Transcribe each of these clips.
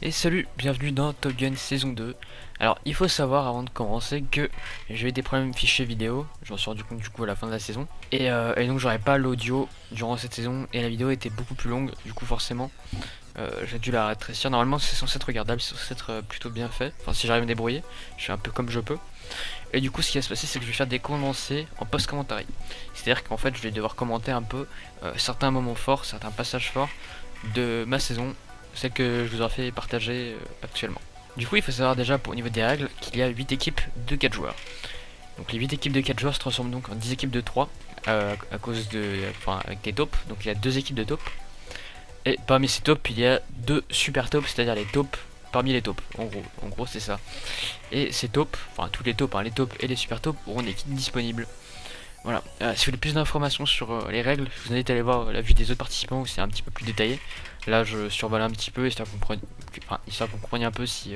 Et salut, bienvenue dans Top Gun saison 2. Alors il faut savoir avant de commencer que j'ai eu des problèmes de fichiers vidéo, j'en suis rendu compte du coup à la fin de la saison. Et donc j'aurais pas l'audio durant cette saison et la vidéo était beaucoup plus longue, du coup forcément j'ai dû la rétrécir. Normalement c'est censé être regardable, c'est censé être plutôt bien fait, enfin si j'arrive à me débrouiller, je fais un peu comme je peux. Et du coup ce qui va se passer c'est que je vais faire des condensés en post-commentary. C'est-à-dire qu'en fait je vais devoir commenter un peu certains moments forts, certains passages forts de ma saison, celle que je vous aurais fait partager actuellement. Du coup, il faut savoir déjà au niveau des règles qu'il y a 8 équipes de 4 joueurs. Donc les 8 équipes de 4 joueurs se transforment donc en 10 équipes de 3 à cause de. Enfin, avec des taupes. Donc il y a 2 équipes de taupes. Et parmi ces taupes, il y a 2 super taupes, c'est-à-dire les taupes parmi les taupes. En gros c'est ça. Et ces taupes, enfin tous les taupes, hein, les taupes et les super taupes auront des kits disponibles. Voilà, si vous voulez plus d'informations sur les règles, je vous invite à aller voir la vue des autres participants où c'est un petit peu plus détaillé. Là je survole un petit peu histoire que vous compreniez un peu si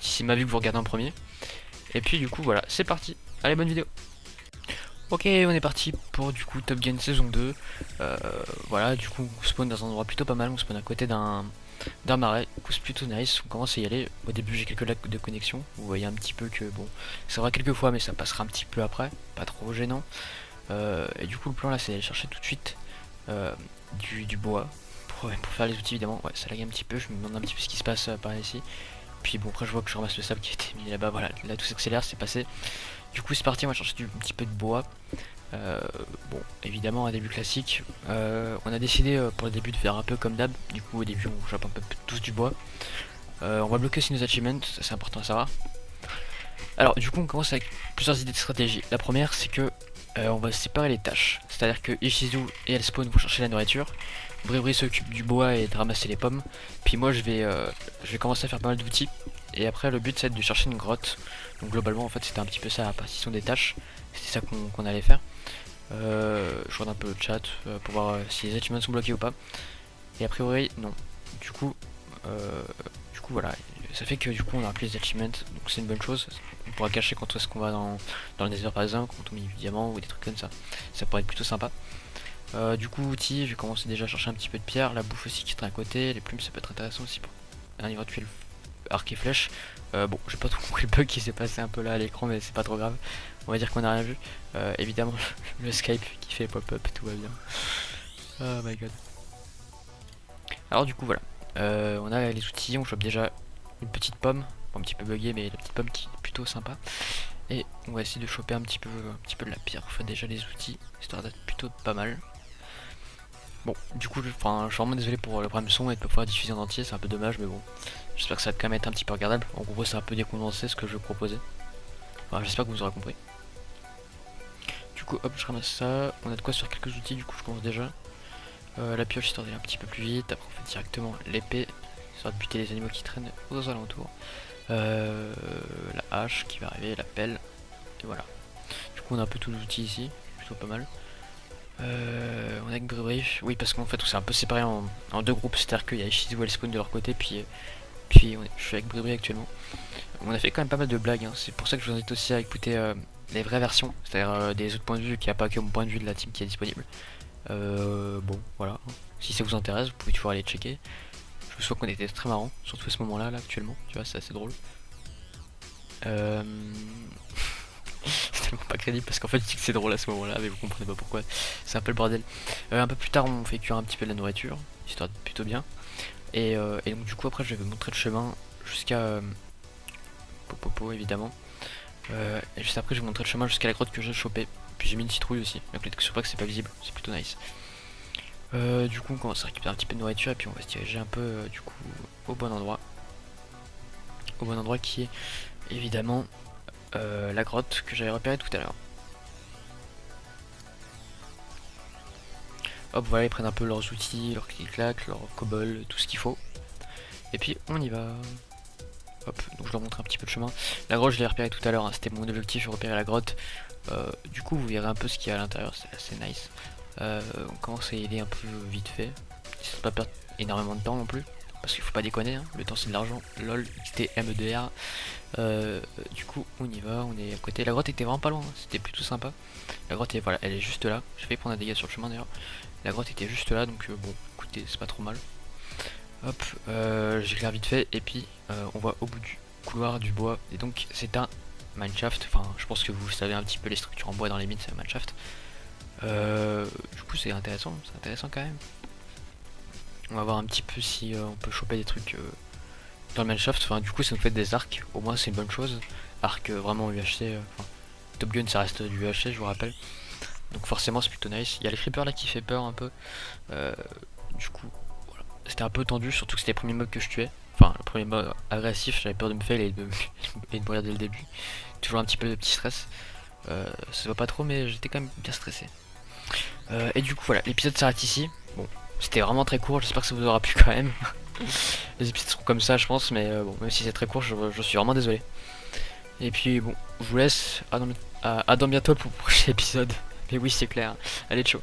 c'est ma vue que vous regardez en premier. Et puis du coup voilà, c'est parti, allez bonne vidéo. Ok, on est parti pour du coup Top Gun saison 2. Voilà, du coup on spawn dans un endroit plutôt pas mal, on spawn à côté d'un marais, du coup c'est plutôt nice, on commence à y aller. Au début j'ai quelques lags de connexion, vous voyez un petit peu que bon, ça va quelques fois mais ça passera un petit peu après, pas trop gênant. Et du coup le plan là c'est d'aller chercher tout de suite du bois pour faire les outils évidemment. Ouais, ça lag un petit peu, je me demande un petit peu ce qui se passe par ici. Puis bon, après je vois que je ramasse le sable qui était mis là-bas, voilà, là tout s'accélère, c'est passé. Du coup c'est parti, on va chercher un petit peu de bois. Bon, évidemment un début classique. On a décidé pour le début de faire un peu comme d'hab. Du coup au début on chope un peu tous du bois. On va bloquer aussi nos achievements, ça c'est important à savoir. Alors du coup on commence avec plusieurs idées de stratégie. La première c'est que on va séparer les tâches. C'est-à-dire que Ishizu et Elspawn vont chercher la nourriture. Bribri s'occupe du bois et de ramasser les pommes. Puis moi je vais commencer à faire pas mal d'outils. Et après le but c'est de chercher une grotte. Donc globalement en fait c'était un petit peu ça la partition des tâches. C'était ça qu'on allait faire. Je regarde un peu le chat pour voir si les achievements sont bloqués ou pas. Et a priori non. Du coup, euh, voilà. Ça fait que du coup on a appelé les achievements. Donc c'est une bonne chose. On pourra cacher quand est-ce qu'on va dans le désert par exemple, quand on met du diamant ou des trucs comme ça. Ça pourrait être plutôt sympa. Du coup outils, je vais commencer déjà à chercher un petit peu de pierre, la bouffe aussi qui est à côté, les plumes ça peut être intéressant aussi pour un éventuel arc et flèche. Bon, j'ai pas trop compris le bug qui s'est passé un peu là à l'écran, mais c'est pas trop grave. On va dire qu'on a rien vu. Évidemment, le Skype qui fait pop-up, tout va bien. Oh my god. Alors du coup voilà, on a les outils, on chope déjà une petite pomme, bon, un petit peu buggée mais la petite pomme qui est plutôt sympa. Et on va essayer de choper un petit peu de la pierre, enfin déjà les outils, histoire d'être plutôt pas mal. Bon, du coup, je suis vraiment désolé pour le problème son et de pas pouvoir diffuser en entier, c'est un peu dommage, mais bon. J'espère que ça va quand même être un petit peu regardable. En gros, c'est un peu décondensé ce que je proposais. Enfin, j'espère que vous aurez compris. Du coup, hop, je ramasse ça. On a de quoi sur quelques outils, du coup, je commence déjà. La pioche, histoire d'aller un petit peu plus vite. Après, on fait directement l'épée, histoire de buter les animaux qui traînent aux alentours. La hache qui va arriver, la pelle, et voilà. Du coup, on a un peu tous les outils ici, plutôt pas mal. On a que Brief, oui parce qu'en fait on s'est un peu séparé en deux groupes, c'est-à-dire qu'il y a Ishizu et Spawn de leur côté, puis je suis avec Bribri actuellement. On a fait quand même pas mal de blagues, hein. C'est pour ça que je vous invite aussi à écouter les vraies versions, c'est-à-dire des autres points de vue, qu'il n'y a pas que mon point de vue de la team qui est disponible. Bon voilà, si ça vous intéresse vous pouvez toujours aller checker. Je vous souhaite qu'on était très marrant, surtout à ce moment là actuellement, tu vois c'est assez drôle. C'est tellement pas crédible parce qu'en fait je dis que c'est drôle à ce moment là mais vous comprenez pas pourquoi, c'est un peu le bordel. Un peu plus tard on fait cuire un petit peu de la nourriture, histoire de plutôt bien. Et donc du coup après je vais vous montrer le chemin jusqu'à Popopo évidemment. Et juste après je vais vous montrer le chemin jusqu'à la grotte que j'ai chopée. Puis j'ai mis une citrouille aussi, donc peut-être que sur pas que c'est pas visible, c'est plutôt nice. Du coup on commence à récupérer un petit peu de nourriture et puis on va se diriger un peu du coup au bon endroit. Au bon endroit qui est évidemment la grotte que j'avais repérée tout à l'heure. Hop voilà, ils prennent un peu leurs outils, leurs clic-clac, leurs cobble, tout ce qu'il faut. Et puis on y va. Hop, donc je leur montre un petit peu le chemin. La grotte je l'ai repérée tout à l'heure, hein, c'était mon objectif, je repérer la grotte. Du coup vous verrez un peu ce qu'il y a à l'intérieur, c'est assez nice. On commence à y aller un peu vite fait, histoire de pas perdre énormément de temps non plus. Parce qu'il faut pas déconner, hein, le temps c'est de l'argent, lol, XTMEDR. Du coup on y va, on est à côté. La grotte était vraiment pas loin, hein, c'était plutôt sympa. La grotte est, voilà, elle est juste là, j'ai failli prendre un dégât sur le chemin d'ailleurs. La grotte était juste là donc bon écoutez c'est pas trop mal. Hop, j'éclaire vite fait et puis on voit au bout du couloir du bois. Et donc c'est un mineshaft. Enfin, je pense que vous savez un petit peu les structures en bois dans les mines, c'est un mineshaft. Du coup c'est intéressant quand même. On va voir un petit peu si on peut choper des trucs dans le mineshaft. Enfin, du coup ça nous fait des arcs, au moins c'est une bonne chose. Arc vraiment UHC, enfin, Top Gun ça reste du UHC, je vous rappelle. Donc forcément c'est plutôt nice. Il y a le creeper là qui fait peur un peu. Du coup voilà. C'était un peu tendu, surtout que c'était le premier mob que je tuais. Enfin le premier mob agressif, j'avais peur de me fail et et de mourir dès le début. Toujours un petit peu de petit stress. Ça se voit pas trop mais j'étais quand même bien stressé. Et du coup voilà, l'épisode s'arrête ici. Bon, c'était vraiment très court, j'espère que ça vous aura plu quand même. Les épisodes seront comme ça je pense, mais bon, même si c'est très court, je suis vraiment désolé. Et puis bon, je vous laisse, à dans bientôt pour le prochain épisode. Mais oui c'est clair, allez ciao.